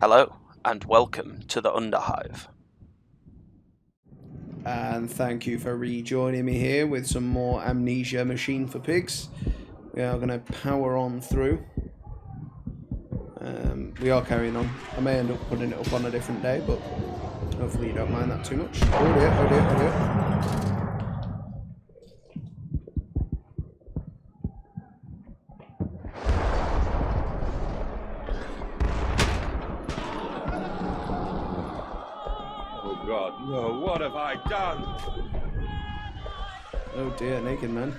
Hello, and welcome to the Underhive. And thank you for rejoining me here with some more Amnesia Machine for Pigs. We are going to power on through. We are carrying on. I may end up putting it up on a different day, but hopefully you don't mind that too much. Oh dear, oh dear, oh dear. Oh God, no, what have I done? Oh dear, naked man.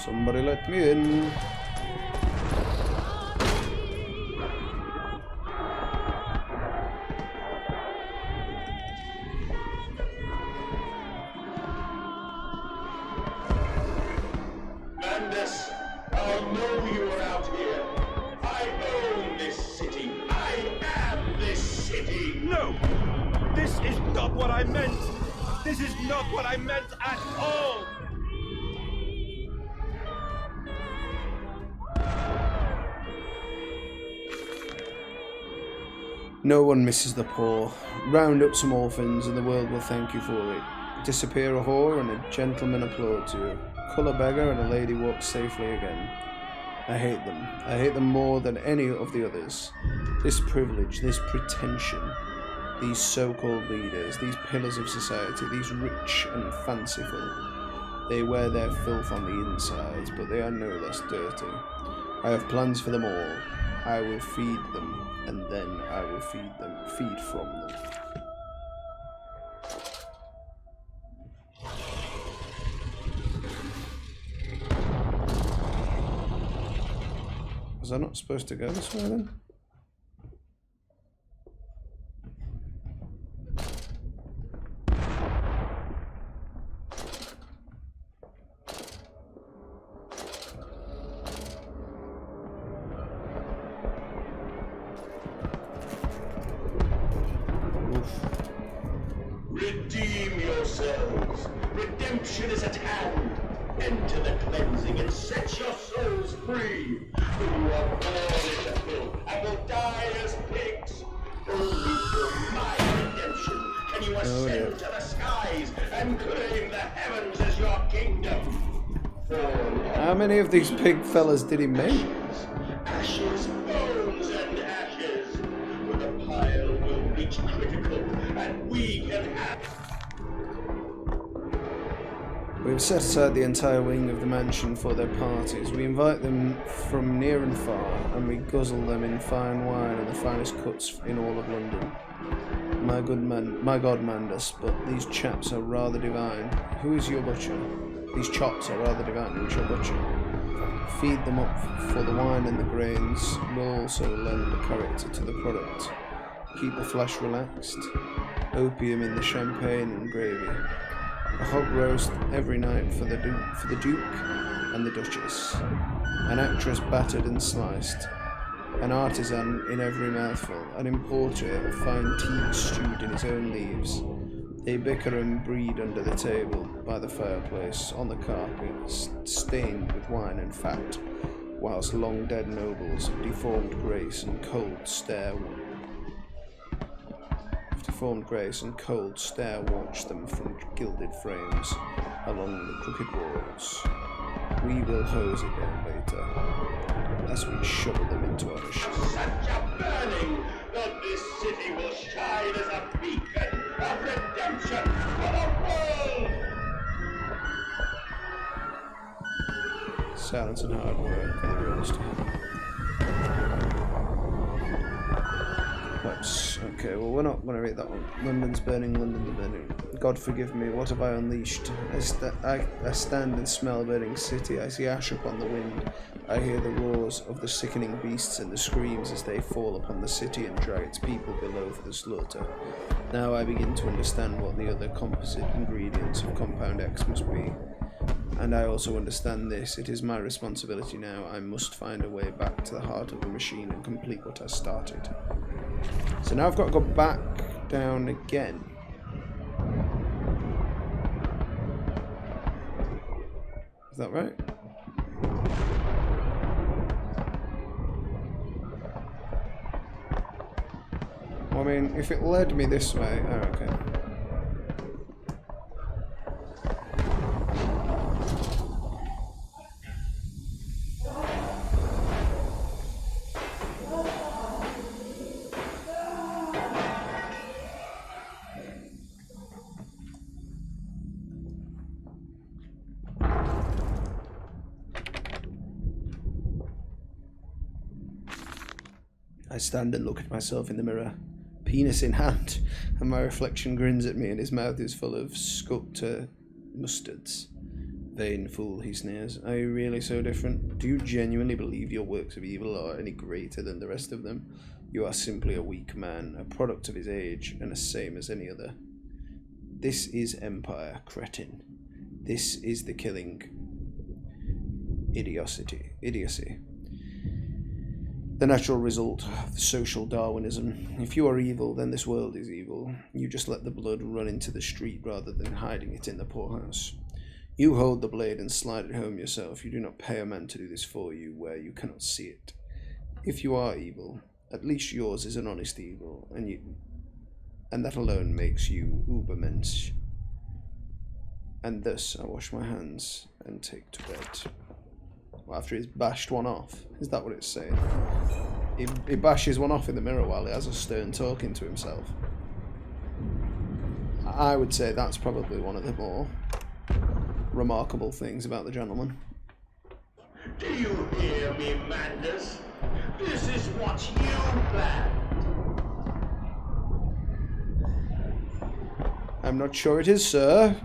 Somebody let me in. Mandus, I know you are out here. I own this city. I am this city. No! This is not what I meant! This is not what I meant at all! No one misses the poor. Round up some orphans and the world will thank you for it. Disappear a whore and a gentleman applauds you. Cull a beggar and a lady walks safely again. I hate them. I hate them more than any of the others. This privilege, this pretension, these so-called leaders, these pillars of society, these rich and fanciful. They wear their filth on the insides, but they are no less dirty. I have plans for them all. I will feed them, and then I will feed from them. Was I not supposed to go this way then? Redeem yourselves. Redemption is at hand. Enter the cleansing and set your souls free. For you are born into filth and will die as pigs. Only through my redemption can you ascend to the skies and claim the heavens as your kingdom. How many of these pig fellas did he make? Ashes, bones, and ashes. But the pile will reach critical, and we can have. We have set aside the entire wing of the mansion for their parties. We invite them from near and far, and we guzzle them in fine wine and the finest cuts in all of London. My God, Mandus, but these chaps are rather divine. Who is your butcher? These chops are rather divine. Who is your butcher? Feed them up, for the wine and the grains will also lend a character to the product. Keep the flesh relaxed. Opium in the champagne and gravy. A hog roast every night for the Duke and the Duchess. An actress battered and sliced. An artisan in every mouthful. An importer of fine tea stewed in his own leaves. They bicker and breed under the table, by the fireplace, on the carpet, stained with wine and fat, whilst long-dead nobles of deformed grace and cold stare watch them from gilded frames along the crooked walls. We will hose it down later, as we shovel them into our machine. Such a burning that this city will shine as a beacon of redemption for the world! Silence and hard work are the roads to heaven. Okay, well, we're not going to read that one. London's burning, London's burning. God forgive me, what have I unleashed? I stand and smell a burning city. I see ash upon the wind. I hear the roars of the sickening beasts and the screams as they fall upon the city and drag its people below for the slaughter. Now I begin to understand what the other composite ingredients of Compound X must be. And I also understand this. It is my responsibility now. I must find a way back to the heart of the machine and complete what I started. So now I've got to go back down again. Is that right? Well, I mean, if it led me this way... Oh, okay. I stand and look at myself in the mirror, penis in hand, and my reflection grins at me and his mouth is full of sculptor mustards. Vain fool, he sneers. Are you really so different? Do you genuinely believe your works of evil are any greater than the rest of them? You are simply a weak man, a product of his age, and the same as any other. This is empire, cretin. This is the killing. Idiocy. The natural result of social Darwinism. If you are evil, then this world is evil. You just let the blood run into the street rather than hiding it in the poorhouse. You hold the blade and slide it home yourself. You do not pay a man to do this for you where you cannot see it. If you are evil, at least yours is an honest evil, and that alone makes you Ubermensch. And thus I wash my hands and take to bed. After he's bashed one off. Is that what it's saying? He bashes one off in the mirror while he has a stern talking to himself. I would say that's probably one of the more remarkable things about the gentleman. Do you hear me, madness? This is what you planned. I'm not sure it is, sir.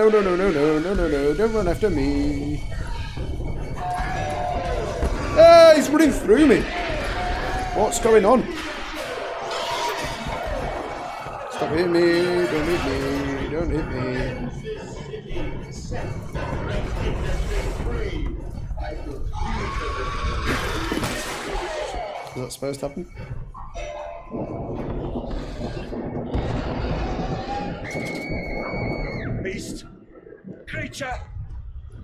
No, don't run after me. Ah, he's running through me. What's going on? Stop hitting me, don't hit me. Is that supposed to happen? Beast! Creature!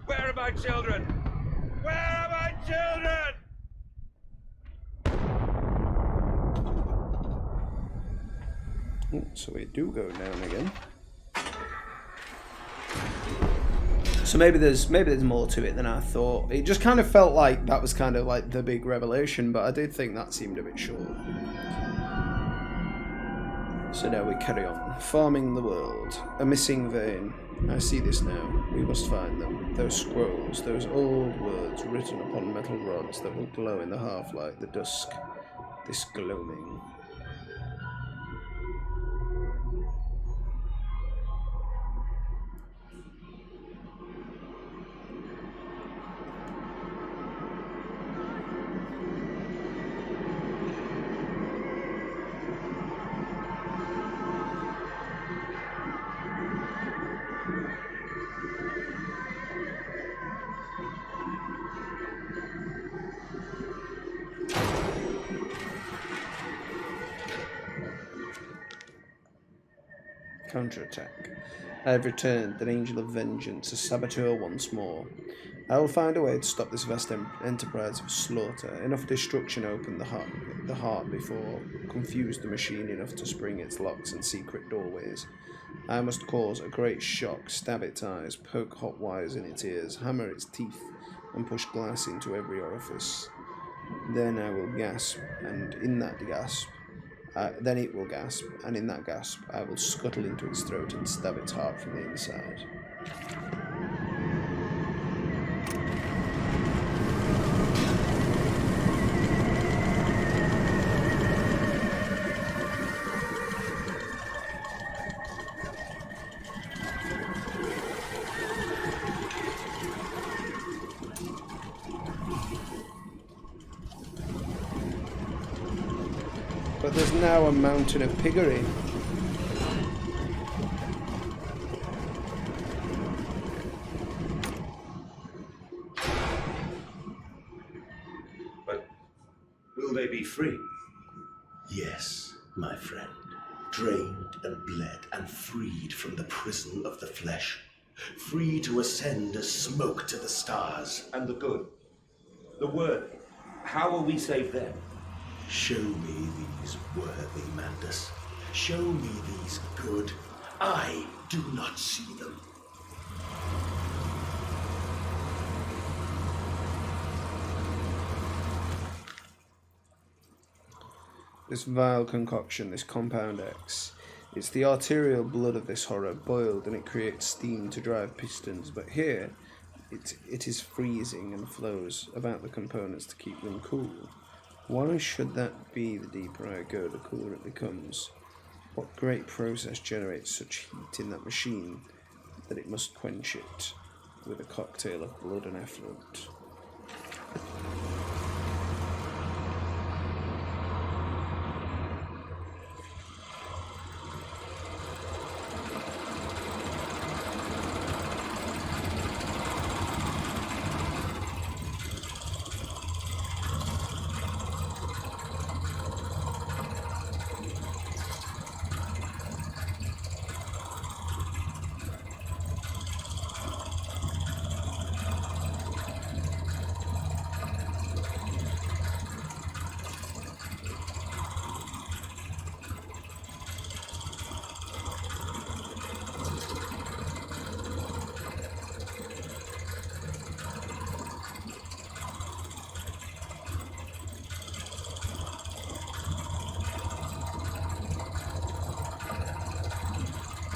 Where are my children? Where are my children? So we do go down again. So maybe there's more to it than I thought. It just kind of felt like that was kind of like the big revelation, but I did think that seemed a bit short. So now we carry on. Farming the world. A missing vein. I see this now. We must find them. Those scrolls, those old words written upon metal rods that will glow in the half-light, the dusk. This gloaming. Counterattack. I have returned, an angel of vengeance, a saboteur once more. I will find a way to stop this vast enterprise of slaughter. Enough destruction open the heart before, confuse the machine enough to spring its locks and secret doorways. I must cause a great shock, stab its eyes, poke hot wires in its ears, hammer its teeth, and push glass into every orifice. Then I will gasp, and in that gasp, then it will gasp, and in that gasp, I will scuttle into its throat and stab its heart from the inside. But there's now a mountain of piggery. they be free? Yes, my friend. Drained and bled and freed from the prison of the flesh. Free to ascend as smoke to the stars. And the good? The worthy? How will we save them? Show me these worthy, Mandus. Show me these good. I do not see them. This vile concoction, this Compound X, it's the arterial blood of this horror boiled and it creates steam to drive pistons, but here it is freezing and flows about the components to keep them cool. Why should that be? The deeper I go, the cooler it becomes. What great process generates such heat in that machine that it must quench it with a cocktail of blood and effluent?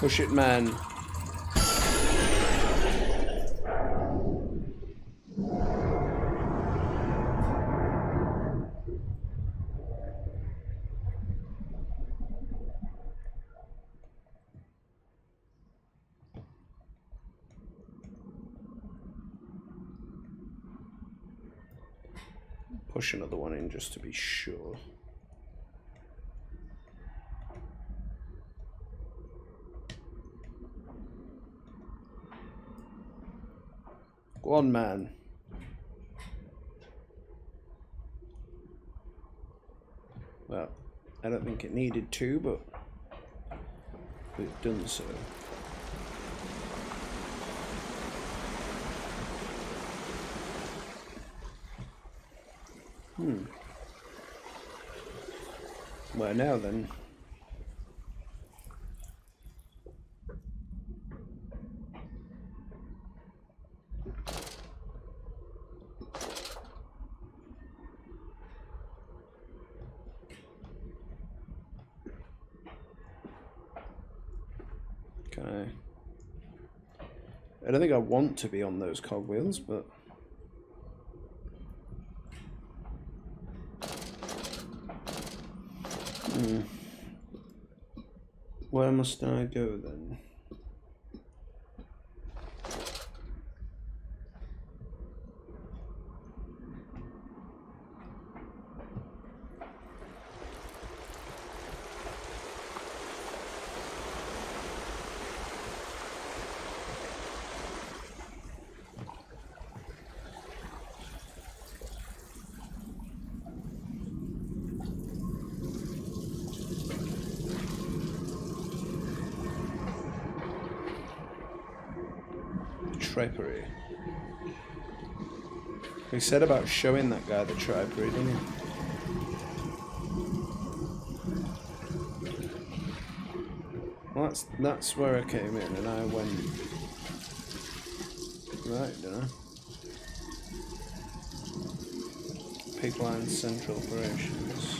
Push it, man. Push another one in just to be sure. Go on, man. Well, I don't think it needed to, but we've done so. Where now then? I don't think I want to be on those cogwheels, but where must I go then? Tripery. He said about showing that guy the tripery, didn't he? Well, that's where I came in, and I went right, don't I? Pigline Central Operations.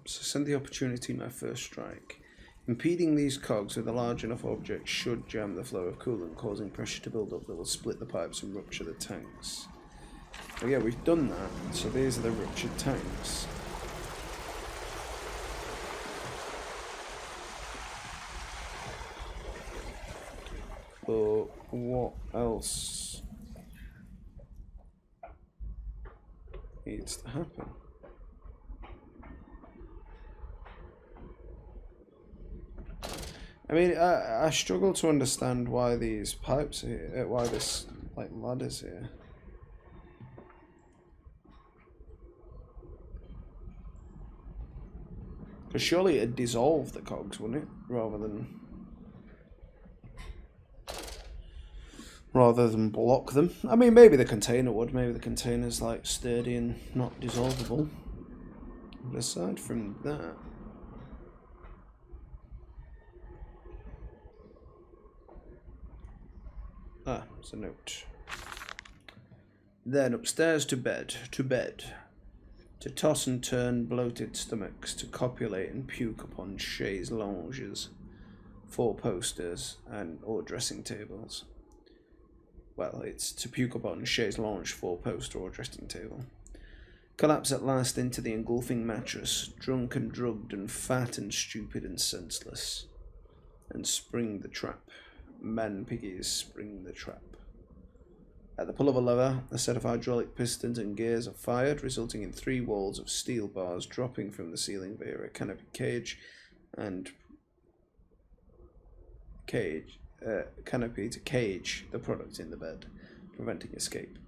So send the opportunity my first strike. Impeding these cogs with a large enough object should jam the flow of coolant, causing pressure to build up that will split the pipes and rupture the tanks. Well, yeah, we've done that, so these are the ruptured tanks. But what else needs to happen? I mean, I struggle to understand why these pipes are here, why this like ladder's here. Because surely it'd dissolve the cogs, wouldn't it? Rather than block them. I mean, maybe the container would. Maybe the container's like sturdy and not dissolvable. But aside from that, it's a note. Then upstairs to bed. To toss and turn bloated stomachs, to copulate and puke upon chaise lounges, 4 posters, or dressing tables. Well, it's to puke upon chaise lounge, 4 poster or dressing table. Collapse at last into the engulfing mattress, drunk and drugged and fat and stupid and senseless. And spring the trap. Man piggies spring the trap. At the pull of a lever, a set of hydraulic pistons and gears are fired, resulting in 3 walls of steel bars dropping from the ceiling via a canopy canopy to cage the product in the bed, preventing escape.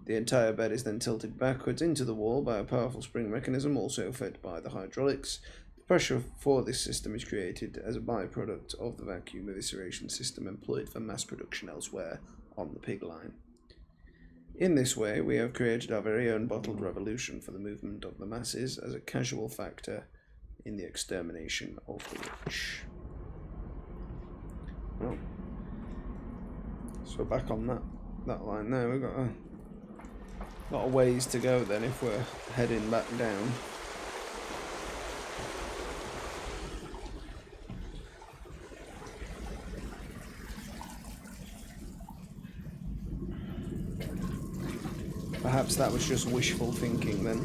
The entire bed is then tilted backwards into the wall by a powerful spring mechanism, also fed by the hydraulics. The pressure for this system is created as a byproduct of the vacuum evisceration system employed for mass production elsewhere on the pig line. In this way, we have created our very own bottled revolution for the movement of the masses as a casual factor in the extermination of the rich. Well, so back on that line there, we've got a lot of ways to go then if we're heading back down. Perhaps that was just wishful thinking then.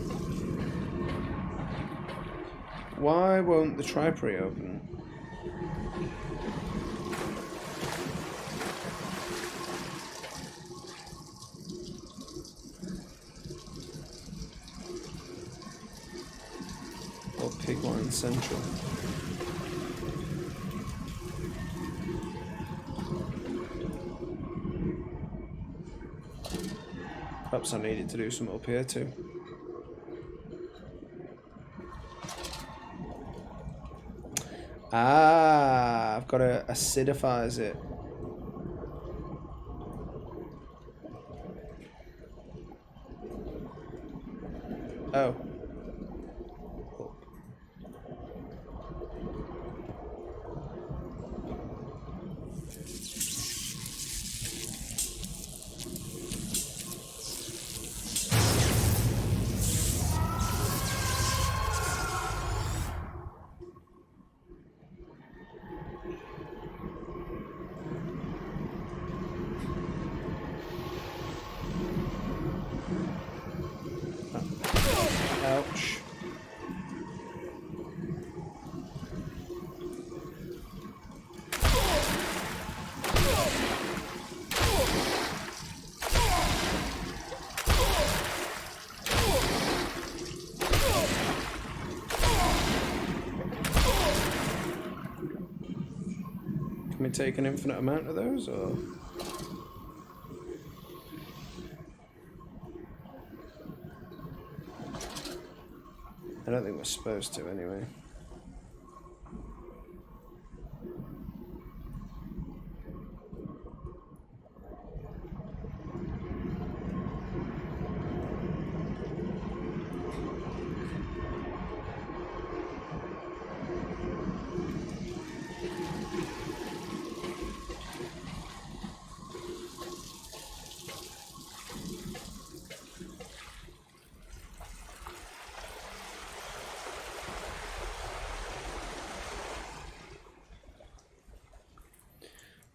Why won't the tripod open? Or Pigline Central. Perhaps I needed to do some up here too. I've got to acidifies it. Oh. Ouch. Can we take an infinite amount of those, or...? I don't think we're supposed to, anyway.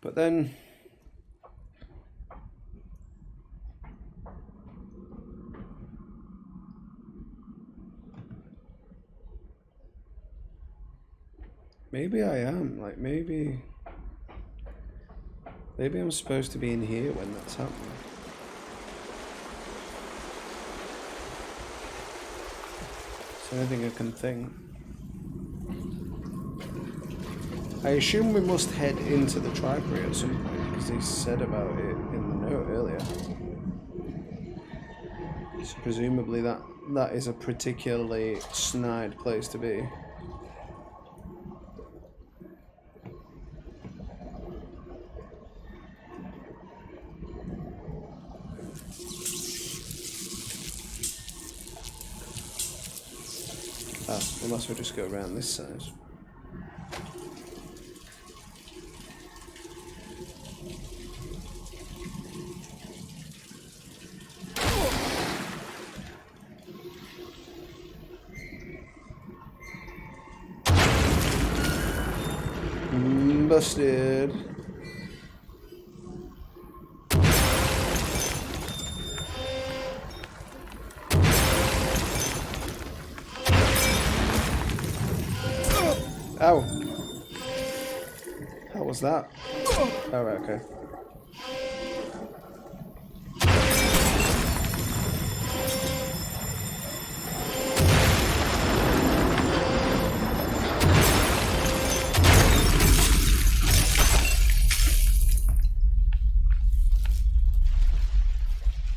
But then maybe I am, like maybe Maybe I'm supposed to be in here when that's happening. It's the only thing I can think. I assume we must head into the Tripoli at some point, because he said about it in the note earlier. So presumably that is a particularly snide place to be. Unless we just go around this side. Busted. Ow. How was that? Oh, right, okay.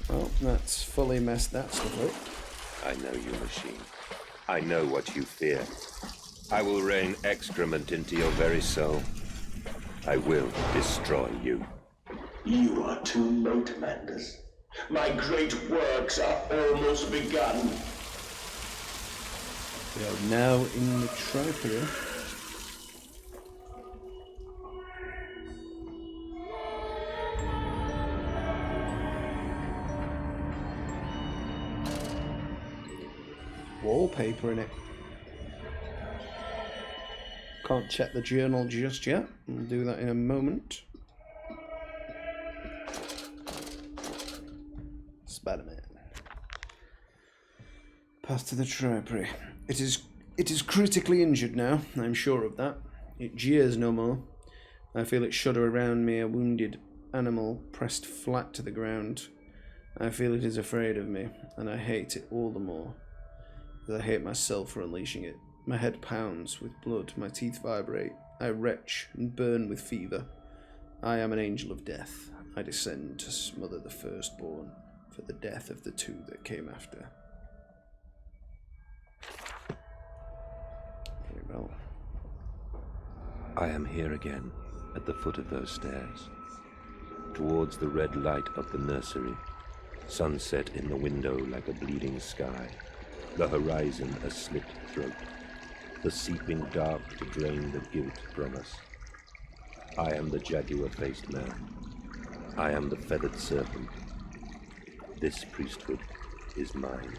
Well, that's fully messed that stuff up. I know you, machine. I know what you fear. I will rain excrement into your very soul. I will destroy you. You are too late, Mandus. My great works are almost begun. We are now in the Tripoli. Wallpaper in it. Can't check the journal just yet. We'll do that in a moment. Spider-Man. Path to the Tripoli. It is critically injured now, I'm sure of that. It jeers no more. I feel it shudder around me, a wounded animal pressed flat to the ground. I feel it is afraid of me, and I hate it all the more. As I hate myself for unleashing it. My head pounds with blood, my teeth vibrate. I retch and burn with fever. I am an angel of death. I descend to smother the firstborn for the death of the two that came after. Very well. I am here again, at the foot of those stairs. Towards the red light of the nursery. Sunset in the window like a bleeding sky. The horizon a slit throat. The seeping dark to drain the guilt from us. I am the jaguar-faced man. I am the feathered serpent. This priesthood is mine.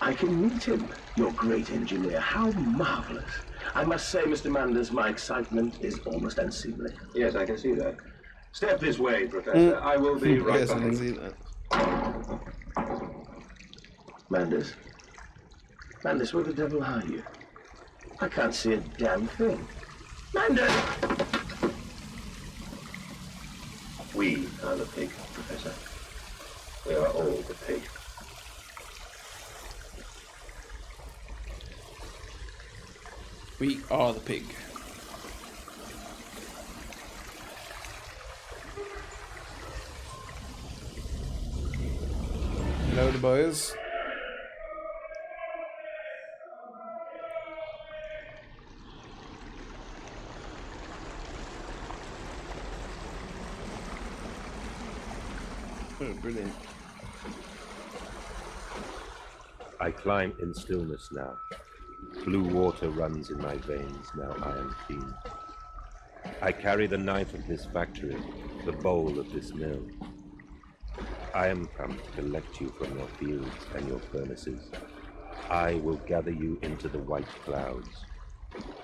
I can meet him, your great engineer. How marvelous. I must say, Mr. Mandus, my excitement is almost unseemly. Yes, I can see that. Step this way, Professor. I will be right Yes, I behind can you. see that. Mandus? Mandus, where the devil are you? I can't see a damn thing. Mandus! We are the pig, Professor. We are all the pig. We are the pig. Hello, the boys. Oh, brilliant. I climb in stillness now. Blue water runs in my veins, now I am clean. I carry the knife of this factory, the bowl of this mill. I am come to collect you from your fields and your furnaces. I will gather you into the white clouds.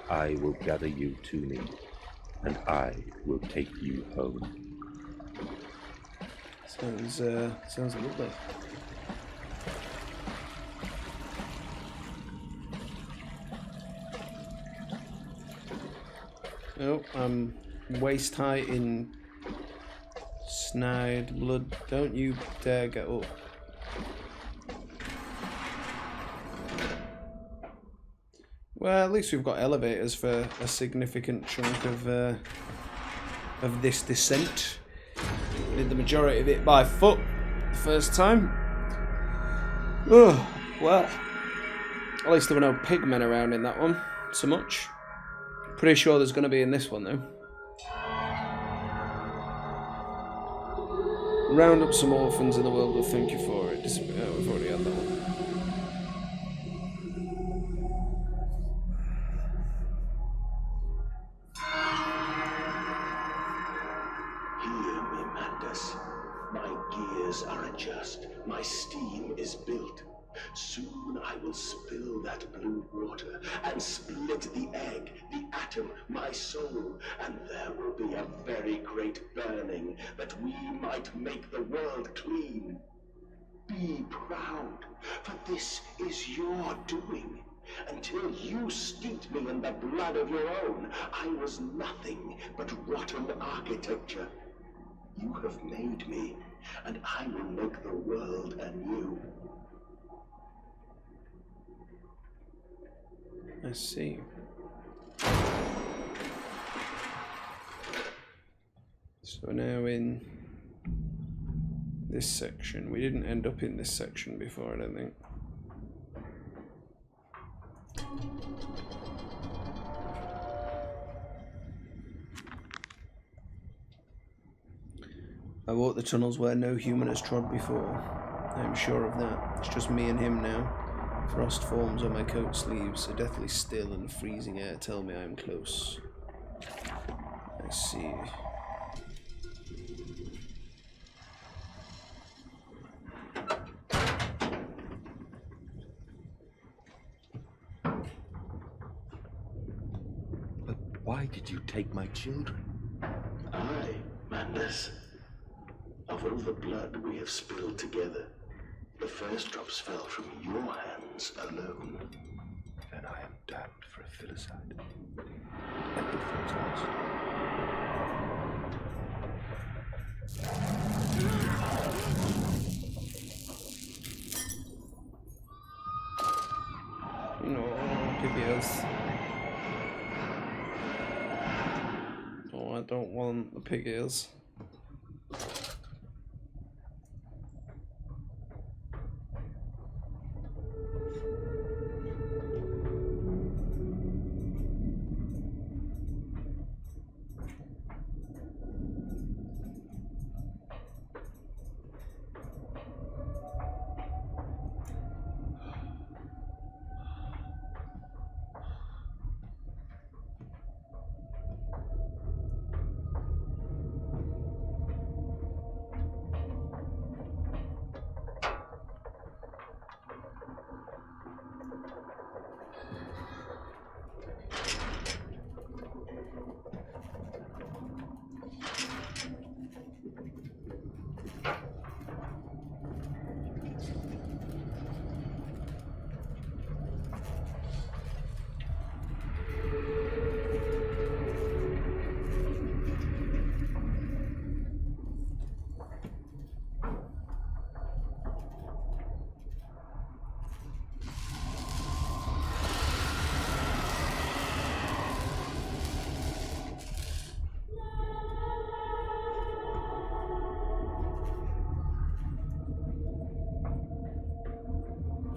I will gather you to me, and I will take you home. Sounds lovely. Oh, I'm waist height in snide blood. Don't you dare get up. Well, at least we've got elevators for a significant chunk of this descent. Did the majority of it by foot the first time. Oh, well. At least there were no pigmen around in that one so much. Pretty sure there's going to be in this one though. Round up some orphans and the world will thank you for it. We've already had that one. Hear me, Mandus. My gears are adjust. My steam is built. Soon I will spill that blue water and split the egg, the atom, my soul, and there will be a very great burning that we might make the world clean. Be proud, for this is your doing. Until you steeped me in the blood of your own, I was nothing but rotten architecture. You have made me, and I will make the world anew. I see. So now in this section. We didn't end up in this section before, I don't think. I walked the tunnels where no human has trod before. I am sure of that. It's just me and him now. Frost forms on my coat sleeves, a deathly still and freezing air tell me I am close. I see. But why did you take my children? Aye, madness. Of all the blood we have spilled together, the first drops fell from your hands alone. Then I am damned for a filicide. Everything's lost. No, pig-ears. Oh, I don't want the pig-ears.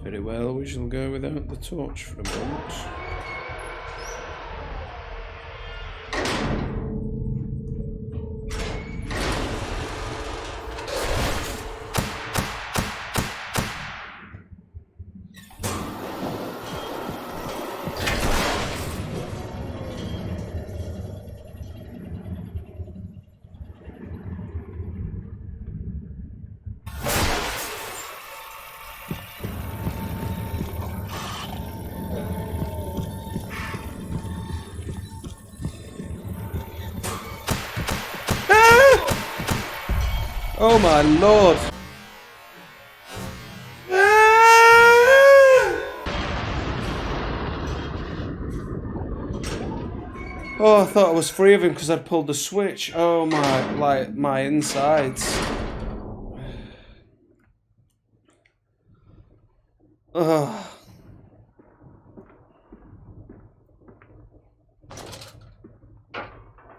Very well, we shall go without the torch for a moment. Oh my lord! Oh, I thought I was free of him because I'd pulled the switch. Oh my insides. Ugh.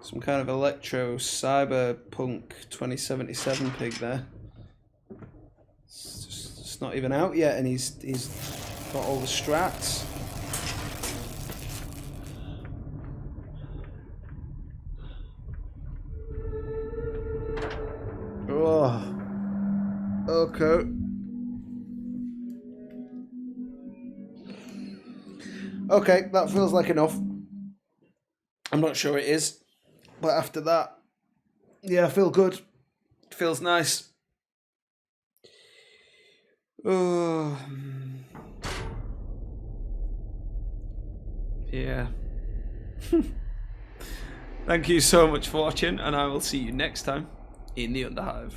Some kind of electro cyberpunk 2077 pig there. It's not even out yet, and he's got all the strats. Oh, okay. Okay, that feels like enough. I'm not sure it is, but after that, yeah, I feel good. It feels nice. Oh, yeah. Thank you so much for watching, and I will see you next time in the Underhive.